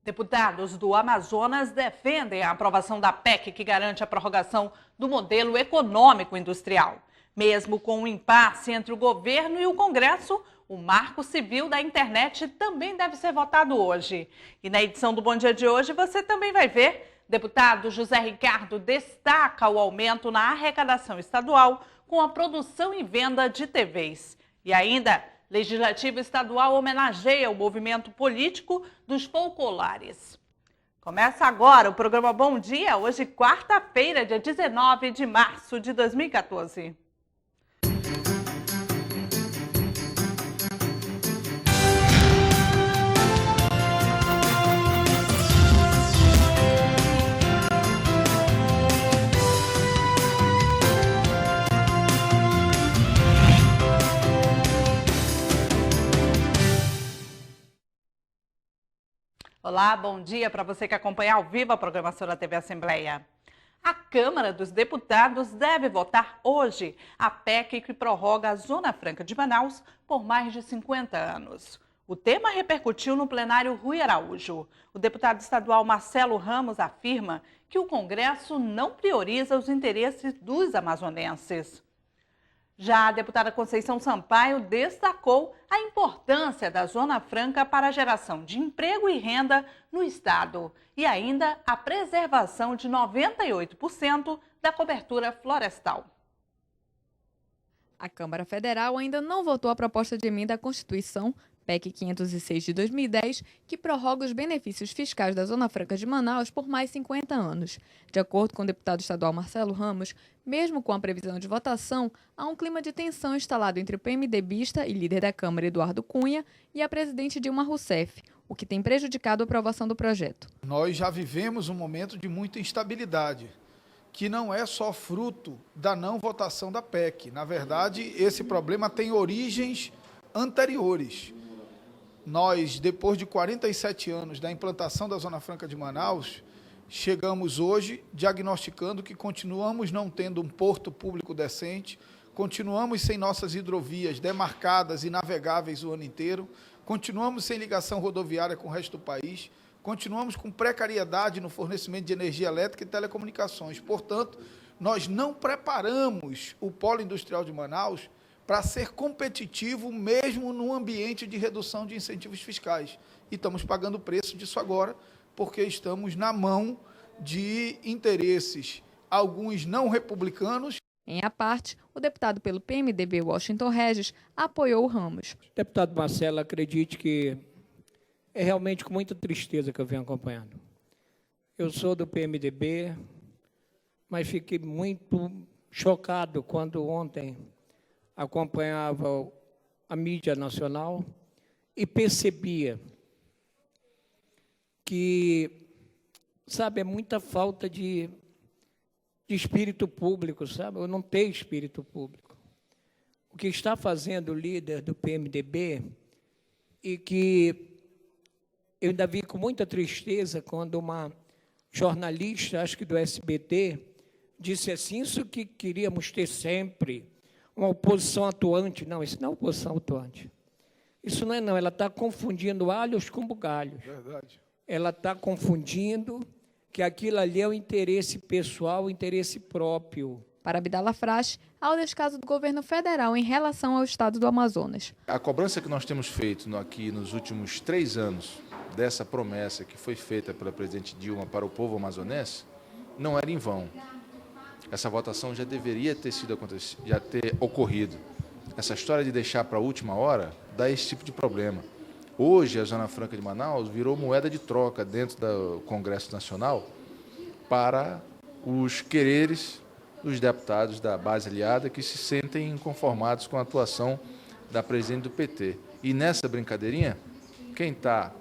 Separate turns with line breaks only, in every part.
Deputados do Amazonas defendem a aprovação da PEC que garante a prorrogação do modelo econômico industrial. Mesmo com um impasse entre o governo e o Congresso, o Marco Civil da Internet também deve ser votado hoje. E na edição do Bom Dia de hoje você também vai ver, deputado José Ricardo destaca o aumento na arrecadação estadual com a produção e venda de TVs. E ainda, Legislativo Estadual homenageia o movimento político dos folclores. Começa agora o programa Bom Dia, hoje quarta-feira, dia 19 de março de 2014. Olá, bom dia para você que acompanha ao vivo a programação da TV Assembleia. A Câmara dos Deputados deve votar hoje a PEC que prorroga a Zona Franca de Manaus por mais de 50 anos. O tema repercutiu no plenário Rui Araújo. O deputado estadual Marcelo Ramos afirma que o Congresso não prioriza os interesses dos amazonenses. Já a deputada Conceição Sampaio destacou a importância da Zona Franca para a geração de emprego e renda no estado e ainda a preservação de 98% da cobertura florestal.
A Câmara Federal ainda não votou a proposta de emenda à Constituição, PEC 506 de 2010, que prorroga os benefícios fiscais da Zona Franca de Manaus por mais 50 anos. De acordo com o deputado estadual Marcelo Ramos, mesmo com a previsão de votação, há um clima de tensão instalado entre o PMDBista e líder da Câmara, Eduardo Cunha, e a presidente Dilma Rousseff, o que tem prejudicado a aprovação do projeto.
Nós já vivemos um momento de muita instabilidade, que não é só fruto da não votação da PEC. Na verdade, esse problema tem origens anteriores. Nós, depois de 47 anos da implantação da Zona Franca de Manaus, chegamos hoje diagnosticando que continuamos não tendo um porto público decente, continuamos sem nossas hidrovias demarcadas e navegáveis o ano inteiro, continuamos sem ligação rodoviária com o resto do país, continuamos com precariedade no fornecimento de energia elétrica e telecomunicações. Portanto, nós não preparamos o polo industrial de Manaus para ser competitivo mesmo num ambiente de redução de incentivos fiscais. E estamos pagando o preço disso agora, porque estamos na mão de interesses, alguns não republicanos.
Em a parte, o deputado pelo PMDB, Washington Regis, apoiou o Ramos.
Deputado Marcelo, acredite que é realmente com muita tristeza que eu venho acompanhando. Eu sou do PMDB, mas fiquei muito chocado quando ontem acompanhava a mídia nacional e percebia que, sabe, é muita falta de espírito público, sabe? Eu não tenho espírito público. O que está fazendo o líder do PMDB e que eu ainda vi com muita tristeza quando uma jornalista, acho que do SBT, disse assim, isso que queríamos ter sempre, uma oposição atuante. Não, isso não é oposição atuante. Isso não, ela está confundindo alhos com bugalhos.
Verdade.
Ela está confundindo que aquilo ali é o interesse pessoal, o interesse próprio.
Para Abdala Frache, há o descaso do governo federal em relação ao estado do Amazonas.
A cobrança que nós temos feito aqui nos últimos 3 anos, dessa promessa que foi feita pela presidente Dilma para o povo amazonense, não era em vão. Essa votação já deveria ter ocorrido. Essa história de deixar para a última hora dá esse tipo de problema. Hoje, a Zona Franca de Manaus virou moeda de troca dentro do Congresso Nacional para os quereres dos deputados da base aliada que se sentem inconformados com a atuação da presidente do PT. E nessa brincadeirinha, quem está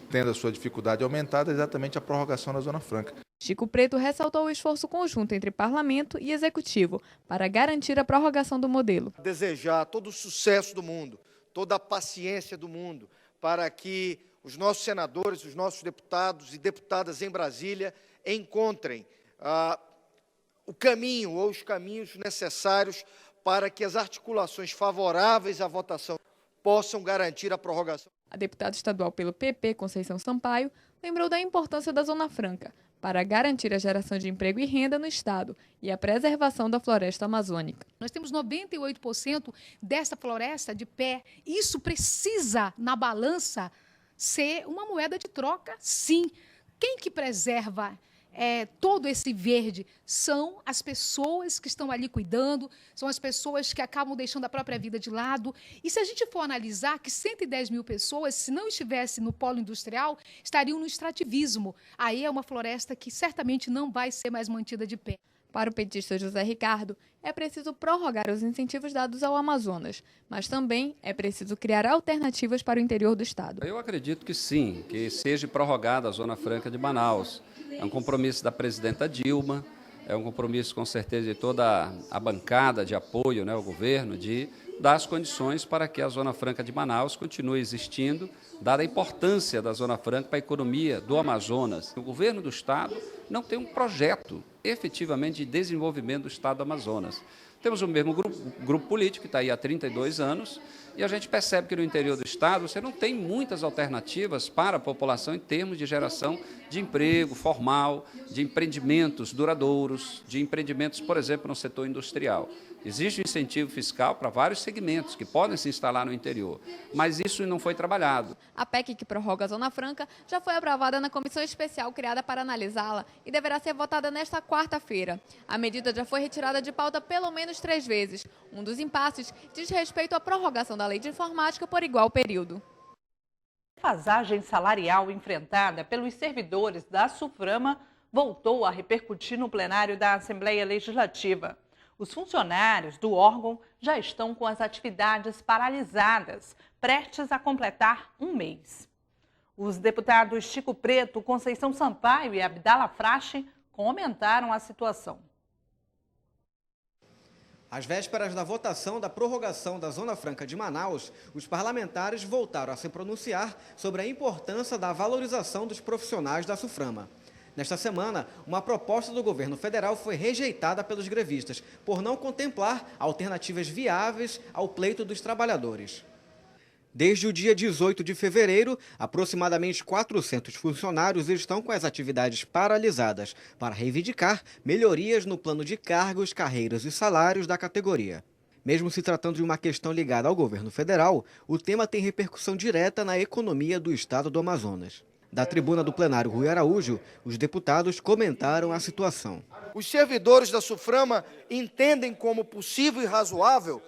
tendo a sua dificuldade aumentada é exatamente a prorrogação da Zona Franca.
Chico Preto ressaltou o esforço conjunto entre parlamento e executivo para garantir a prorrogação do modelo.
Desejar todo o sucesso do mundo, toda a paciência do mundo, para que os nossos senadores, os nossos deputados e deputadas em Brasília encontrem o caminho ou os caminhos necessários para que as articulações favoráveis à votação possam garantir a prorrogação.
A deputada estadual pelo PP, Conceição Sampaio, lembrou da importância da Zona Franca para garantir a geração de emprego e renda no estado e a preservação da floresta amazônica.
Nós temos 98% dessa floresta de pé. Isso precisa, na balança, ser uma moeda de troca, sim. Quem que preserva todo esse verde? São as pessoas que estão ali cuidando, são as pessoas que acabam deixando a própria vida de lado. E se a gente for analisar que 110 mil pessoas, se não estivesse no polo industrial, estariam no extrativismo. Aí é uma floresta que certamente não vai ser mais mantida de pé.
Para o petista José Ricardo, é preciso prorrogar os incentivos dados ao Amazonas, mas também é preciso criar alternativas para o interior do estado.
Eu acredito que sim, que seja prorrogada a Zona Franca de Manaus. É um compromisso da presidenta Dilma, é um compromisso com certeza de toda a bancada de apoio, né, ao governo, de dar as condições para que a Zona Franca de Manaus continue existindo, dada a importância da Zona Franca para a economia do Amazonas. O governo do estado não tem um projeto efetivamente de desenvolvimento do estado do Amazonas. Temos o mesmo grupo político que está aí há 32 anos e a gente percebe que no interior do estado você não tem muitas alternativas para a população em termos de geração de emprego formal, de empreendimentos duradouros, de empreendimentos, por exemplo, no setor industrial. Existe um incentivo fiscal para vários segmentos que podem se instalar no interior, mas isso não foi trabalhado.
A PEC que prorroga a Zona Franca já foi aprovada na comissão especial criada para analisá-la e deverá ser votada nesta quarta-feira. A medida já foi retirada de pauta pelo menos 3 vezes. Um dos impasses diz respeito à prorrogação da lei de informática por igual período.
A defasagem salarial enfrentada pelos servidores da SUFRAMA voltou a repercutir no plenário da Assembleia Legislativa. Os funcionários do órgão já estão com as atividades paralisadas, prestes a completar um mês. Os deputados Chico Preto, Conceição Sampaio e Abdala Frache comentaram a situação.
Às vésperas da votação da prorrogação da Zona Franca de Manaus, os parlamentares voltaram a se pronunciar sobre a importância da valorização dos profissionais da SUFRAMA. Nesta semana, uma proposta do governo federal foi rejeitada pelos grevistas, por não contemplar alternativas viáveis ao pleito dos trabalhadores. Desde o dia 18 de fevereiro, aproximadamente 400 funcionários estão com as atividades paralisadas para reivindicar melhorias no plano de cargos, carreiras e salários da categoria. Mesmo se tratando de uma questão ligada ao governo federal, o tema tem repercussão direta na economia do estado do Amazonas. Da tribuna do plenário Rui Araújo, os deputados comentaram a situação.
Os servidores da SUFRAMA entendem como possível e razoável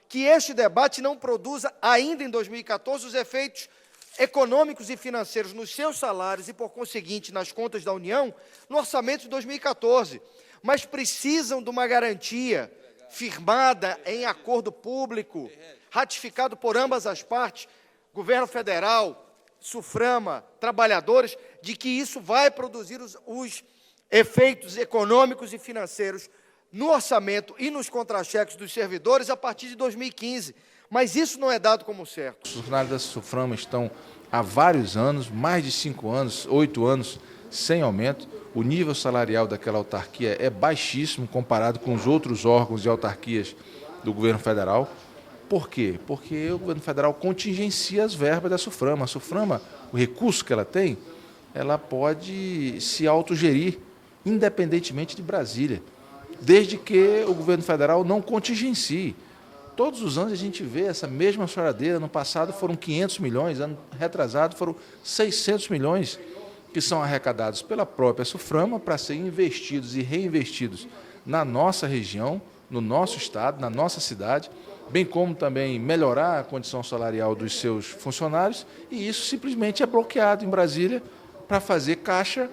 que este debate não produza, ainda em 2014, os efeitos econômicos e financeiros nos seus salários e, por conseguinte, nas contas da União, no orçamento de 2014, mas precisam de uma garantia firmada em acordo público, ratificado por ambas as partes, governo federal, SUFRAMA, trabalhadores, de que isso vai produzir os efeitos econômicos e financeiros no orçamento e nos contra-cheques dos servidores a partir de 2015. Mas isso não é dado como certo.
Os funcionários da SUFRAMA estão há vários anos, mais de 5 anos, 8 anos, sem aumento. O nível salarial daquela autarquia é baixíssimo comparado com os outros órgãos e autarquias do governo federal. Por quê? Porque o governo federal contingencia as verbas da SUFRAMA. A SUFRAMA, o recurso que ela tem, ela pode se autogerir, independentemente de Brasília, desde que o governo federal não contingencie. Todos os anos a gente vê essa mesma choradeira. No passado foram 500 milhões, ano retrasado foram 600 milhões que são arrecadados pela própria SUFRAMA para serem investidos e reinvestidos na nossa região, no nosso estado, na nossa cidade, bem como também melhorar a condição salarial dos seus funcionários, e isso simplesmente é bloqueado em Brasília para fazer caixa,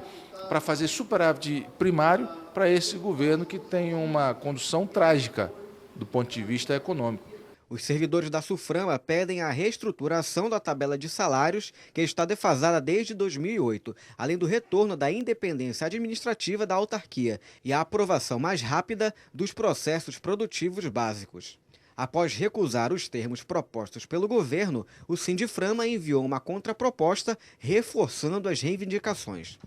para fazer superávit primário para esse governo que tem uma condução trágica do ponto de vista econômico.
Os servidores da SUFRAMA pedem a reestruturação da tabela de salários, que está defasada desde 2008, além do retorno da independência administrativa da autarquia e a aprovação mais rápida dos processos produtivos básicos. Após recusar os termos propostos pelo governo, o Sindiframa enviou uma contraproposta reforçando as reivindicações.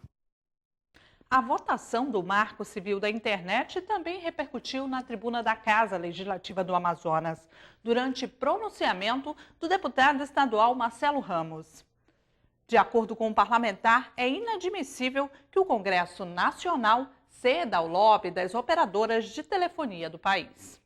A votação do Marco Civil da Internet também repercutiu na tribuna da Casa Legislativa do Amazonas, durante pronunciamento do deputado estadual Marcelo Ramos. De acordo com o parlamentar, é inadmissível que o Congresso Nacional ceda ao lobby das operadoras de telefonia do país.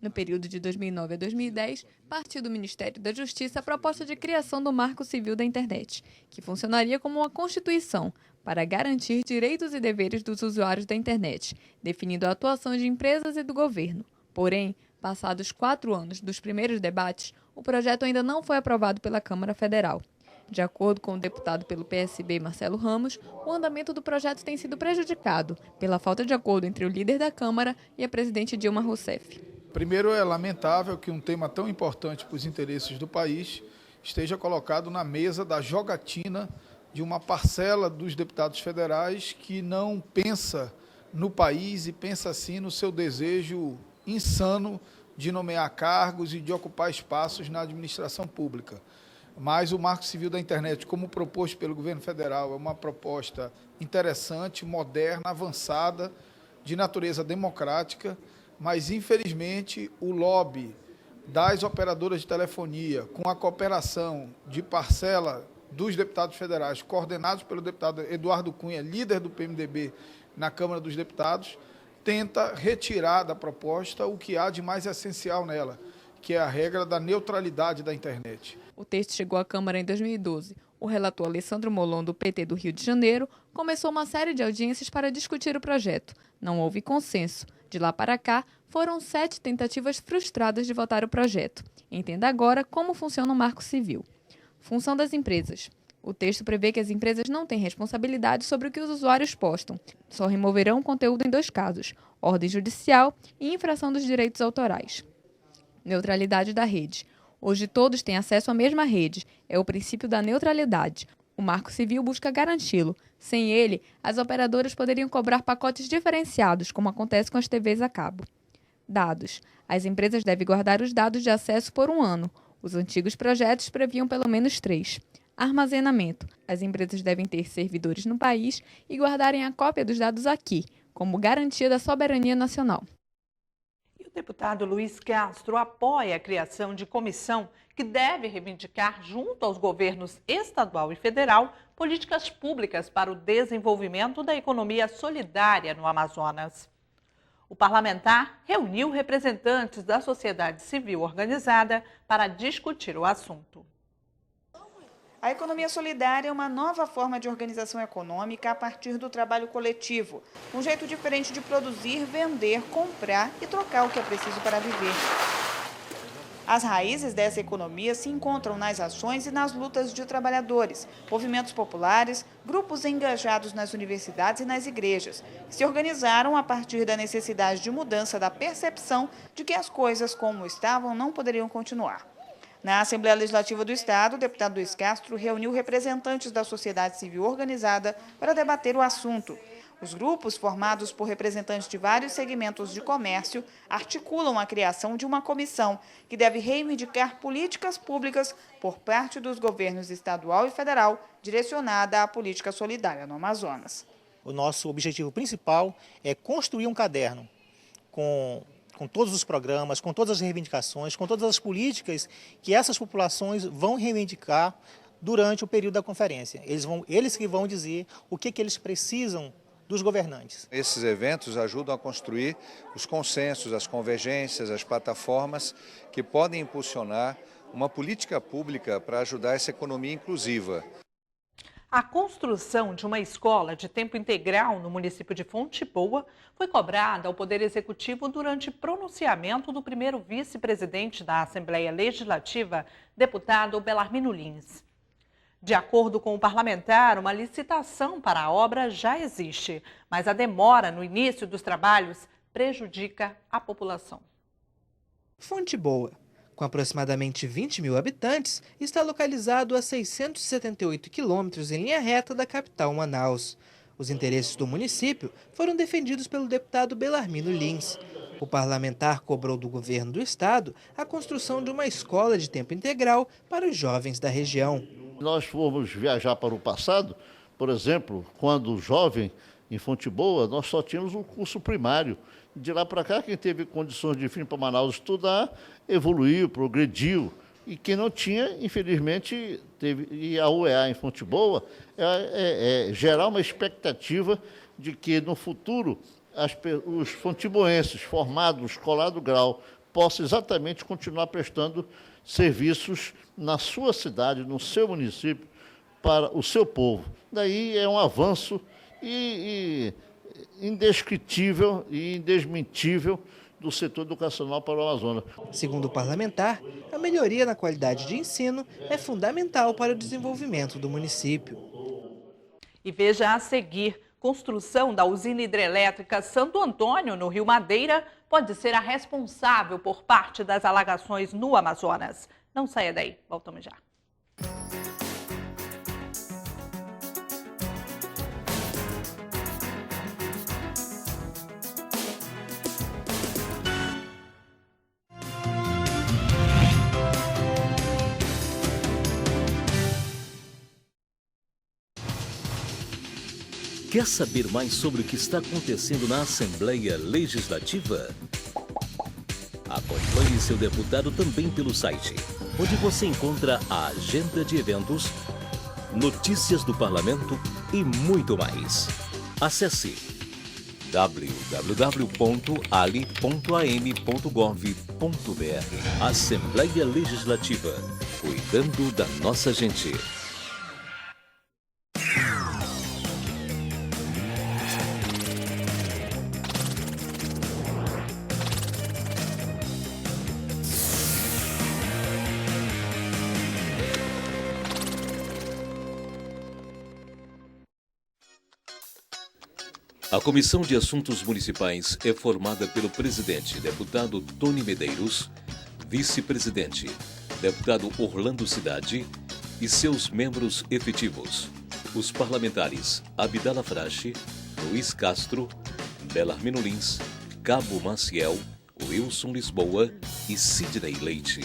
No período de 2009 a 2010, partiu do Ministério da Justiça a proposta de criação do Marco Civil da Internet, que funcionaria como uma constituição para garantir direitos e deveres dos usuários da internet, definindo a atuação de empresas e do governo. Porém, passados 4 anos dos primeiros debates, o projeto ainda não foi aprovado pela Câmara Federal. De acordo com o deputado pelo PSB, Marcelo Ramos, o andamento do projeto tem sido prejudicado pela falta de acordo entre o líder da Câmara e a presidente Dilma Rousseff.
Primeiro, é lamentável que um tema tão importante para os interesses do país esteja colocado na mesa da jogatina de uma parcela dos deputados federais que não pensa no país e pensa sim no seu desejo insano de nomear cargos e de ocupar espaços na administração pública. Mas o Marco Civil da Internet, como proposto pelo governo federal, é uma proposta interessante, moderna, avançada, de natureza democrática, mas, infelizmente, o lobby das operadoras de telefonia, com a cooperação de parcela dos deputados federais, coordenados pelo deputado Eduardo Cunha, líder do PMDB na Câmara dos Deputados, tenta retirar da proposta o que há de mais essencial nela, que é a regra da neutralidade da internet.
O texto chegou à Câmara em 2012. O relator Alessandro Molon, do PT do Rio de Janeiro, começou uma série de audiências para discutir o projeto. Não houve consenso. De lá para cá, foram 7 tentativas frustradas de votar o projeto. Entenda agora como funciona o Marco Civil. Função das empresas. O texto prevê que as empresas não têm responsabilidade sobre o que os usuários postam. Só removerão o conteúdo em 2 casos: ordem judicial e infração dos direitos autorais. Neutralidade da rede. Hoje todos têm acesso à mesma rede. É o princípio da neutralidade. O Marco Civil busca garanti-lo. Sem ele, as operadoras poderiam cobrar pacotes diferenciados, como acontece com as TVs a cabo. Dados. As empresas devem guardar os dados de acesso por 1 ano. Os antigos projetos previam pelo menos 3. Armazenamento. As empresas devem ter servidores no país e guardarem a cópia dos dados aqui, como garantia da soberania nacional.
O deputado Luiz Castro apoia a criação de comissão que deve reivindicar, junto aos governos estadual e federal, políticas públicas para o desenvolvimento da economia solidária no Amazonas. O parlamentar reuniu representantes da sociedade civil organizada para discutir o assunto.
A economia solidária é uma nova forma de organização econômica a partir do trabalho coletivo, um jeito diferente de produzir, vender, comprar e trocar o que é preciso para viver. As raízes dessa economia se encontram nas ações e nas lutas de trabalhadores, movimentos populares, grupos engajados nas universidades e nas igrejas, que se organizaram a partir da necessidade de mudança da percepção de que as coisas como estavam não poderiam continuar. Na Assembleia Legislativa do Estado, o deputado Luiz Castro reuniu representantes da sociedade civil organizada para debater o assunto. Os grupos, formados por representantes de vários segmentos de comércio, articulam a criação de uma comissão que deve reivindicar políticas públicas por parte dos governos estadual e federal direcionada à política solidária no Amazonas.
O nosso objetivo principal é construir um caderno com todos os programas, com todas as reivindicações, com todas as políticas que essas populações vão reivindicar durante o período da conferência. Eles que vão dizer o que eles precisam dos governantes.
Esses eventos ajudam a construir os consensos, as convergências, as plataformas que podem impulsionar uma política pública para ajudar essa economia inclusiva.
A construção de uma escola de tempo integral no município de Fonte Boa foi cobrada ao Poder Executivo durante pronunciamento do primeiro vice-presidente da Assembleia Legislativa, deputado Belarmino Lins. De acordo com o parlamentar, uma licitação para a obra já existe, mas a demora no início dos trabalhos prejudica a população.
Fonte Boa, com aproximadamente 20 mil habitantes, está localizado a 678 quilômetros em linha reta da capital Manaus. Os interesses do município foram defendidos pelo deputado Belarmino Lins. O parlamentar cobrou do governo do estado a construção de uma escola de tempo integral para os jovens da região.
Nós fomos viajar para o passado Por exemplo, quando jovem, em Fonte Boa, nós só tínhamos o curso primário. De lá para cá, quem teve condições de vir para Manaus estudar, evoluiu, progrediu. E quem não tinha, infelizmente, teve. E a UEA em Fonte Boa é gerar uma expectativa de que, no futuro, os fontiboenses formados no escolar do grau possam exatamente continuar prestando serviços na sua cidade, no seu município, para o seu povo. Daí é um avanço indescritível e indesmentível do setor educacional para o Amazonas.
Segundo o parlamentar, a melhoria na qualidade de ensino é fundamental para o desenvolvimento do município.
E veja a seguir, construção da usina hidrelétrica Santo Antônio, no Rio Madeira, pode ser a responsável por parte das alagações no Amazonas. Não saia daí, voltamos já.
Quer saber mais sobre o que está acontecendo na Assembleia Legislativa? Acompanhe seu deputado também pelo site, onde você encontra a agenda de eventos, notícias do parlamento e muito mais. Acesse www.ali.am.gov.br. Assembleia Legislativa, cuidando da nossa gente. A Comissão de Assuntos Municipais é formada pelo presidente, deputado Tony Medeiros, vice-presidente, deputado Orlando Cidade e seus membros efetivos, os parlamentares Abdala Frache, Luiz Castro, Belarmino Lins, Cabo Maciel, Wilson Lisboa e Sidney Leite.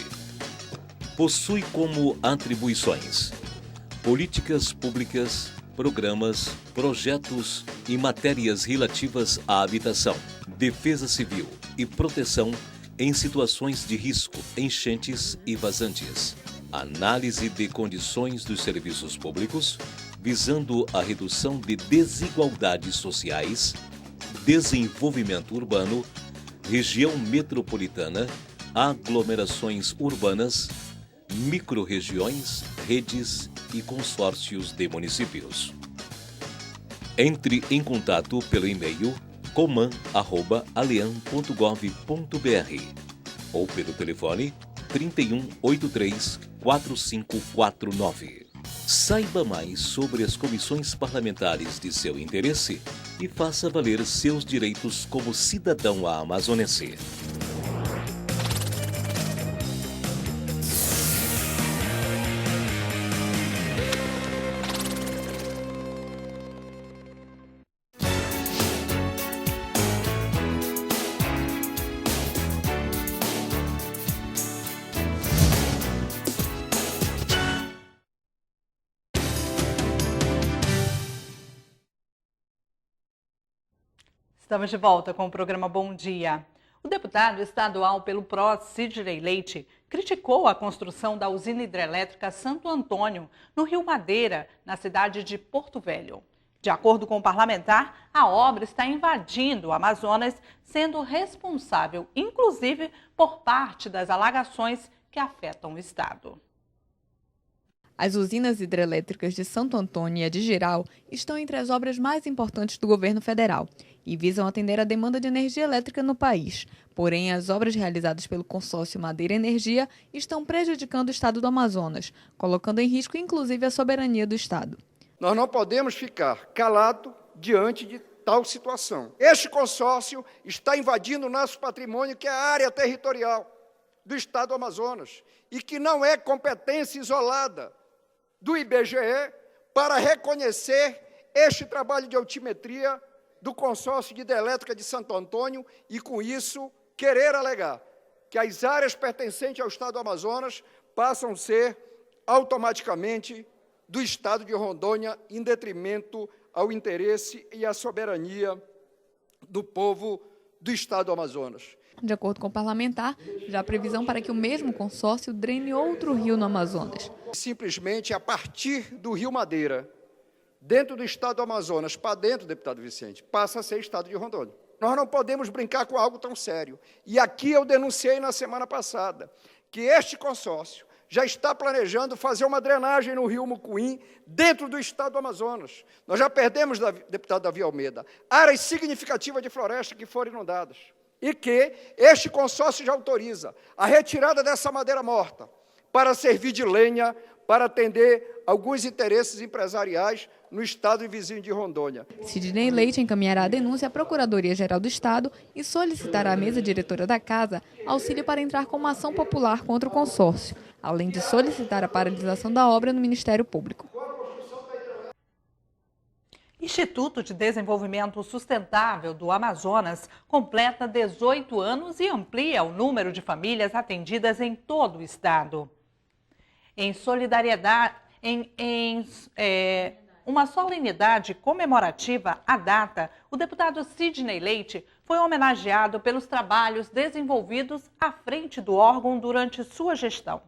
Possui como atribuições políticas públicas, programas, projetos e matérias relativas à habitação, defesa civil e proteção em situações de risco, enchentes e vazantes, análise de condições dos serviços públicos, visando a redução de desigualdades sociais, desenvolvimento urbano, região metropolitana, aglomerações urbanas, microrregiões, redes e consórcios de municípios. Entre em contato pelo e-mail coman@aleam.gov.br ou pelo telefone 3183-4549. Saiba mais sobre as comissões parlamentares de seu interesse e faça valer seus direitos como cidadão amazonense.
Estamos de volta com o programa Bom Dia. O deputado estadual pelo PROS, Sidney Leite, criticou a construção da usina hidrelétrica Santo Antônio, no Rio Madeira, na cidade de Porto Velho. De acordo com o parlamentar, a obra está invadindo o Amazonas, sendo responsável, inclusive, por parte das alagações que afetam o estado.
As usinas hidrelétricas de Santo Antônio e a de Jirau estão entre as obras mais importantes do governo federal e visam atender a demanda de energia elétrica no país. Porém, as obras realizadas pelo consórcio Madeira Energia estão prejudicando o estado do Amazonas, colocando em risco inclusive a soberania do estado.
Nós não podemos ficar calados diante de tal situação. Este consórcio está invadindo o nosso patrimônio, que é a área territorial do estado do Amazonas, e que não é competência isolada do IBGE para reconhecer este trabalho de altimetria do consórcio de hidrelétrica de Santo Antônio e, com isso, querer alegar que as áreas pertencentes ao estado do Amazonas passam a ser automaticamente do Estado de Rondônia em detrimento ao interesse e à soberania do povo do Estado do Amazonas.
De acordo com o parlamentar, já há previsão para que o mesmo consórcio drene outro rio no Amazonas.
Simplesmente a partir do Rio Madeira, dentro do Estado do Amazonas, para dentro, deputado Vicente, passa a ser Estado de Rondônia. Nós não podemos brincar com algo tão sério. E aqui eu denunciei na semana passada que este consórcio já está planejando fazer uma drenagem no rio Mucuim, dentro do Estado do Amazonas. Nós já perdemos, deputado Davi Almeida, áreas significativas de floresta que foram inundadas. E que este consórcio já autoriza a retirada dessa madeira morta para servir de lenha, para atender alguns interesses empresariais no estado e vizinho de Rondônia.
Sidney Leite encaminhará a denúncia à Procuradoria-Geral do Estado e solicitará à mesa diretora da Casa auxílio para entrar com uma ação popular contra o consórcio, além de solicitar a paralisação da obra no Ministério Público.
Instituto de Desenvolvimento Sustentável do Amazonas completa 18 anos e amplia o número de famílias atendidas em todo o estado. Em solidariedade, uma solenidade comemorativa à data, o deputado Sidney Leite foi homenageado pelos trabalhos desenvolvidos à frente do órgão durante sua gestão.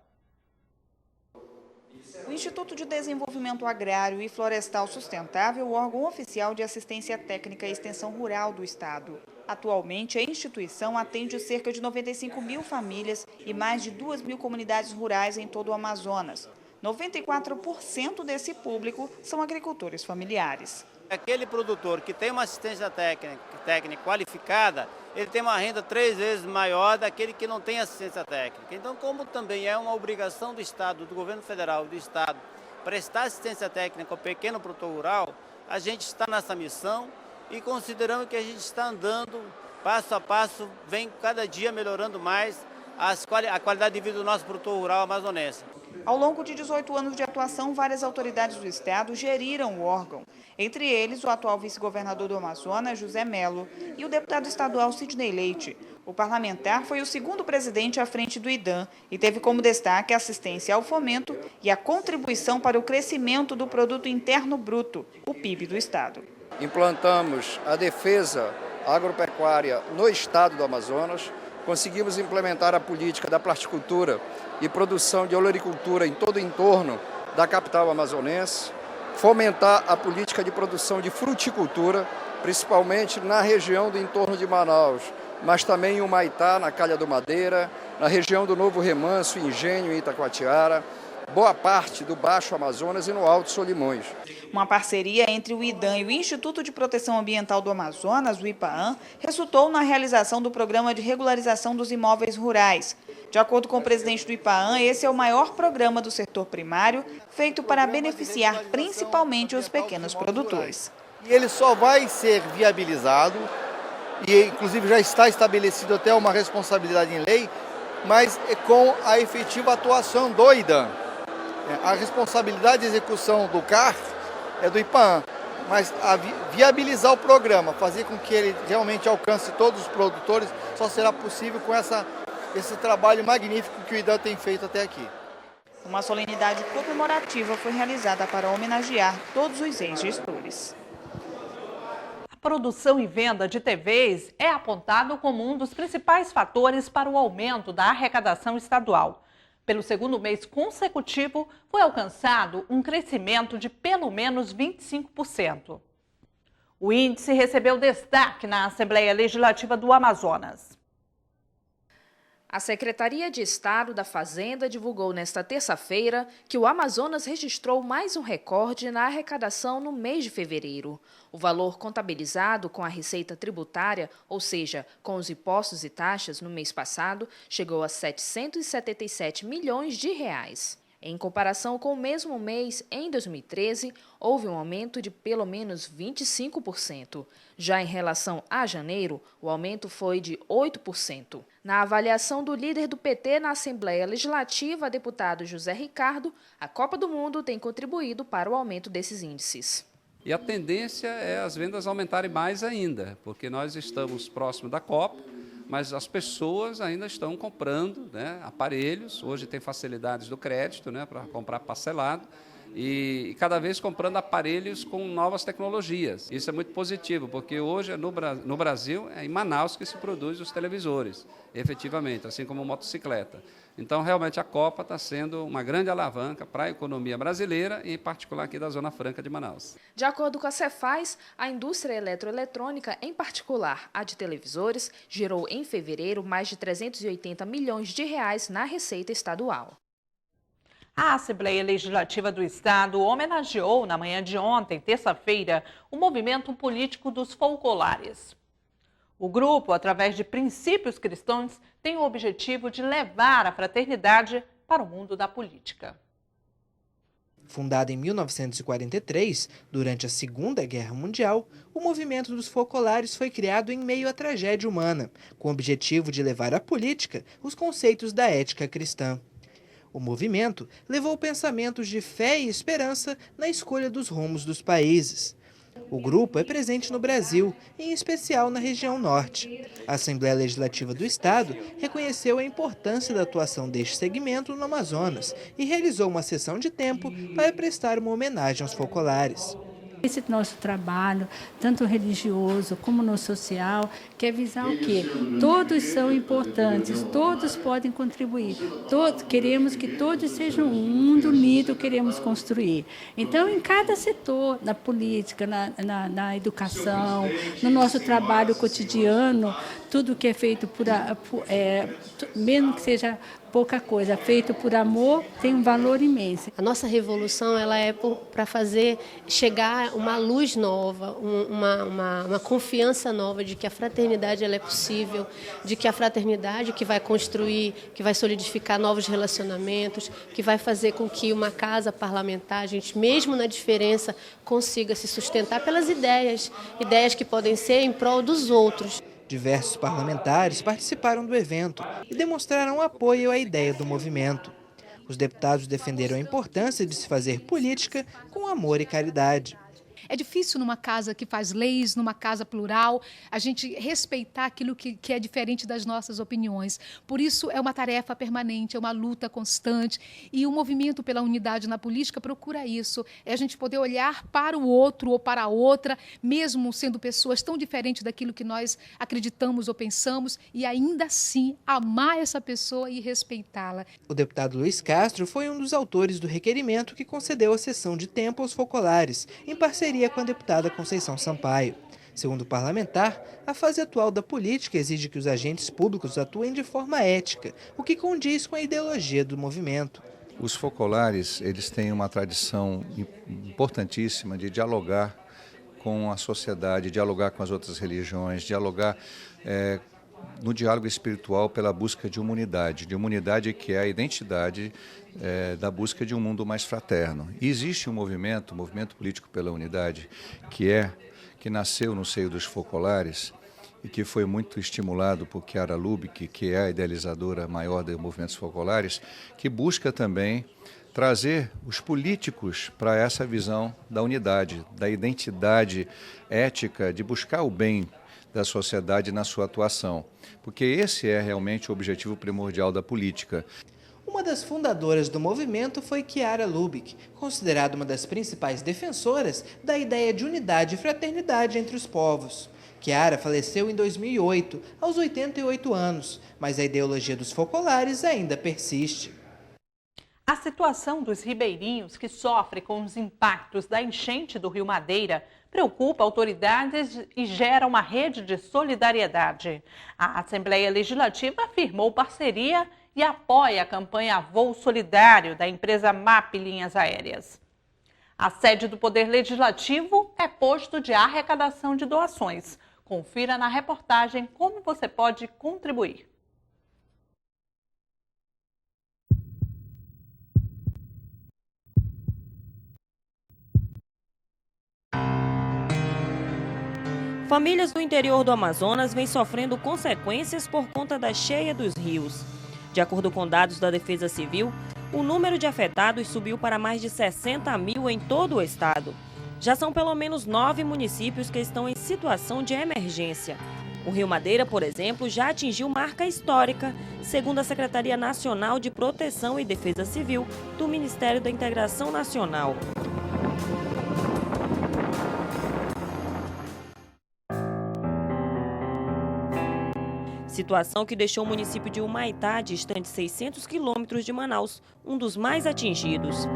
O Instituto de Desenvolvimento Agrário e Florestal Sustentável é o órgão oficial de assistência técnica e extensão rural do Estado. Atualmente, a instituição atende cerca de 95 mil famílias e mais de 2 mil comunidades rurais em todo o Amazonas. 94% desse público são agricultores familiares.
Aquele produtor que tem uma assistência técnica qualificada, ele tem uma renda 3 vezes maior daquele que não tem assistência técnica. Então, como também é uma obrigação do Estado, do governo federal e do Estado, prestar assistência técnica ao pequeno produtor rural, a gente está nessa missão e consideramos que a gente está andando passo a passo, vem cada dia melhorando mais a qualidade de vida do nosso produtor rural amazonense.
Ao longo de 18 anos de atuação, várias autoridades do Estado geriram o órgão. Entre eles, o atual vice-governador do Amazonas, José Melo, e o deputado estadual Sidney Leite. O parlamentar foi o segundo presidente à frente do IDAM e teve como destaque a assistência ao fomento e a contribuição para o crescimento do Produto Interno Bruto, o PIB do Estado.
Implantamos a defesa agropecuária no Estado do Amazonas, conseguimos implementar a política da plasticultura e produção de olericultura em todo o entorno da capital amazonense, fomentar a política de produção de fruticultura, principalmente na região do entorno de Manaus, mas também em Humaitá, na Calha do Madeira, na região do Novo Remanso, Engenho e Itacoatiara, boa parte do Baixo Amazonas e no Alto Solimões.
Uma parceria entre o IDAM e o Instituto de Proteção Ambiental do Amazonas, o IPAAM, resultou na realização do Programa de Regularização dos Imóveis Rurais. De acordo com o presidente do IPAAM, esse é o maior programa do setor primário, feito para beneficiar principalmente os pequenos produtores.
E ele só vai ser viabilizado, e inclusive já está estabelecido até uma responsabilidade em lei, mas com a efetiva atuação do IDAM. A responsabilidade de execução do CAR é do IPAAM, mas viabilizar o programa, fazer com que ele realmente alcance todos os produtores, só será possível com esse trabalho magnífico que o IDAM tem feito até aqui.
Uma solenidade comemorativa foi realizada para homenagear todos os ex-gestores.
A produção e venda de TVs é apontado como um dos principais fatores para o aumento da arrecadação estadual. Pelo segundo mês consecutivo, foi alcançado um crescimento de pelo menos 25%. O índice recebeu destaque na Assembleia Legislativa do Amazonas.
A Secretaria de Estado da Fazenda divulgou nesta terça-feira que o Amazonas registrou mais um recorde na arrecadação no mês de fevereiro. O valor contabilizado com a receita tributária, ou seja, com os impostos e taxas, no mês passado, chegou a 777 milhões de reais. Em comparação com o mesmo mês, em 2013, houve um aumento de pelo menos 25%. Já em relação a janeiro, o aumento foi de 8%. Na avaliação do líder do PT na Assembleia Legislativa, deputado José Ricardo, a Copa do Mundo tem contribuído para o aumento desses índices.
E a tendência é as vendas aumentarem mais ainda, porque nós estamos próximo da Copa, mas as pessoas ainda estão comprando, né, aparelhos. Hoje tem facilidades do crédito, né, para comprar parcelado. e cada vez comprando aparelhos com novas tecnologias. Isso é muito positivo, porque hoje no Brasil é em Manaus que se produz os televisores, efetivamente, assim como motocicleta. Então, realmente, a Copa está sendo uma grande alavanca para a economia brasileira e, em particular, aqui da Zona Franca de Manaus.
De acordo com a Cefaz, a indústria eletroeletrônica, em particular a de televisores, gerou em fevereiro mais de 380 milhões de reais na receita estadual.
A Assembleia Legislativa do Estado homenageou na manhã de ontem, terça-feira, o movimento político dos folclares. O grupo, através de princípios cristãos, tem o objetivo de levar a fraternidade para o mundo da política.
Fundado em 1943, durante a Segunda Guerra Mundial, o movimento dos folclares foi criado em meio à tragédia humana, com o objetivo de levar à política os conceitos da ética cristã. O movimento levou pensamentos de fé e esperança na escolha dos rumos dos países. O grupo é presente no Brasil, em especial na região norte. A Assembleia Legislativa do Estado reconheceu a importância da atuação deste segmento no Amazonas e realizou uma sessão de tempo para prestar uma homenagem aos folclares.
Esse nosso trabalho, tanto religioso como no social, quer visar o quê? Todos são importantes, todos podem contribuir. Queremos que todos sejam um mundo unido, queremos construir. Então, em cada setor, na política, na educação, no nosso trabalho cotidiano, tudo que é feito mesmo que seja pouca coisa, feito por amor, tem um valor imenso.
A nossa revolução ela é para fazer chegar uma luz nova, uma confiança nova de que a fraternidade ela é possível, de que a fraternidade que vai construir, que vai solidificar novos relacionamentos, que vai fazer com que uma casa parlamentar, a gente mesmo na diferença, consiga se sustentar pelas ideias que podem ser em prol dos outros.
Diversos parlamentares participaram do evento e demonstraram apoio à ideia do movimento. Os deputados defenderam a importância de se fazer política com amor e caridade.
É difícil numa casa que faz leis, numa casa plural, a gente respeitar aquilo que é diferente das nossas opiniões. Por isso, é uma tarefa permanente, é uma luta constante. E o movimento pela unidade na política procura isso. É a gente poder olhar para o outro ou para a outra, mesmo sendo pessoas tão diferentes daquilo que nós acreditamos ou pensamos, e ainda assim amar essa pessoa e respeitá-la.
O deputado Luiz Castro foi um dos autores do requerimento que concedeu a sessão de tempo aos folclares, em parceria com a deputada Conceição Sampaio. Segundo o parlamentar, a fase atual da política exige que os agentes públicos atuem de forma ética, o que condiz com a ideologia do movimento.
Os folclares, eles têm uma tradição importantíssima de dialogar com a sociedade, dialogar com as outras religiões, dialogar no diálogo espiritual pela busca de uma unidade que é a identidade da busca de um mundo mais fraterno. E existe um movimento político pela unidade, que nasceu no seio dos folclares e que foi muito estimulado por Chiara Lubich, que é a idealizadora maior dos movimentos folclares, que busca também trazer os políticos para essa visão da unidade, da identidade ética, de buscar o bem da sociedade na sua atuação, porque esse é realmente o objetivo primordial da política.
Uma das fundadoras do movimento foi Chiara Lubich, considerada uma das principais defensoras da ideia de unidade e fraternidade entre os povos. Chiara faleceu em 2008, aos 88 anos, mas a ideologia dos folclares ainda persiste.
A situação dos ribeirinhos que sofrem com os impactos da enchente do Rio Madeira preocupa autoridades e gera uma rede de solidariedade. A Assembleia Legislativa afirmou parceria e apoia a campanha Voo Solidário da empresa MAP Linhas Aéreas. A sede do Poder Legislativo é posto de arrecadação de doações. Confira na reportagem como você pode contribuir.
Famílias do interior do Amazonas vêm sofrendo consequências por conta da cheia dos rios. De acordo com dados da Defesa Civil, o número de afetados subiu para mais de 60 mil em todo o estado. Já são pelo menos 9 municípios que estão em situação de emergência. O Rio Madeira, por exemplo, já atingiu marca histórica, segundo a Secretaria Nacional de Proteção e Defesa Civil do Ministério da Integração Nacional. Situação que deixou o município de Humaitá, distante 600 quilômetros de Manaus, um dos mais atingidos.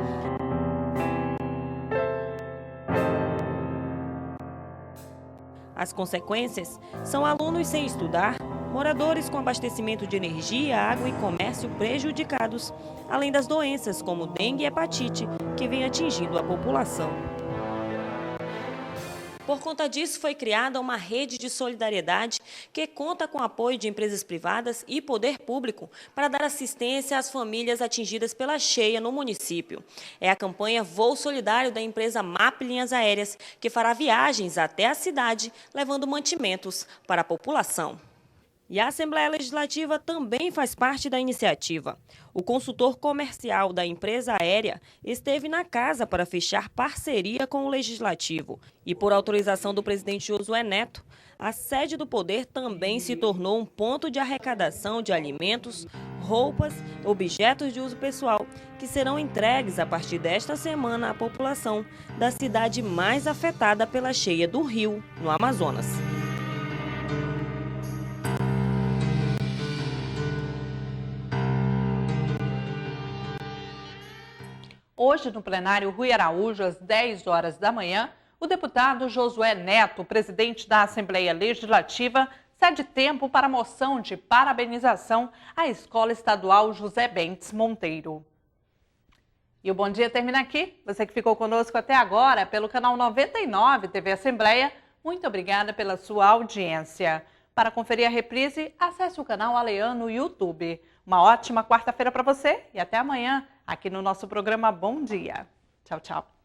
As consequências são alunos sem estudar, moradores com abastecimento de energia, água e comércio prejudicados, além das doenças como dengue e hepatite, que vem atingindo a população. Por conta disso, foi criada uma rede de solidariedade que conta com o apoio de empresas privadas e poder público para dar assistência às famílias atingidas pela cheia no município. É a campanha Voo Solidário da empresa MAP Linhas Aéreas, que fará viagens até a cidade, levando mantimentos para a população. E a Assembleia Legislativa também faz parte da iniciativa. O consultor comercial da empresa aérea esteve na casa para fechar parceria com o Legislativo. E por autorização do presidente Josué Neto, a sede do Poder também se tornou um ponto de arrecadação de alimentos, roupas, objetos de uso pessoal, que serão entregues a partir desta semana à população da cidade mais afetada pela cheia do rio, no Amazonas.
Hoje, no plenário Rui Araújo, às 10 horas da manhã, o deputado Josué Neto, presidente da Assembleia Legislativa, cede tempo para a moção de parabenização à Escola Estadual José Bentes Monteiro. E o Bom Dia termina aqui. Você que ficou conosco até agora pelo canal 99 TV Assembleia, muito obrigada pela sua audiência. Para conferir a reprise, acesse o canal Alean no YouTube. Uma ótima quarta-feira para você e até amanhã aqui no nosso programa Bom Dia. Tchau, tchau.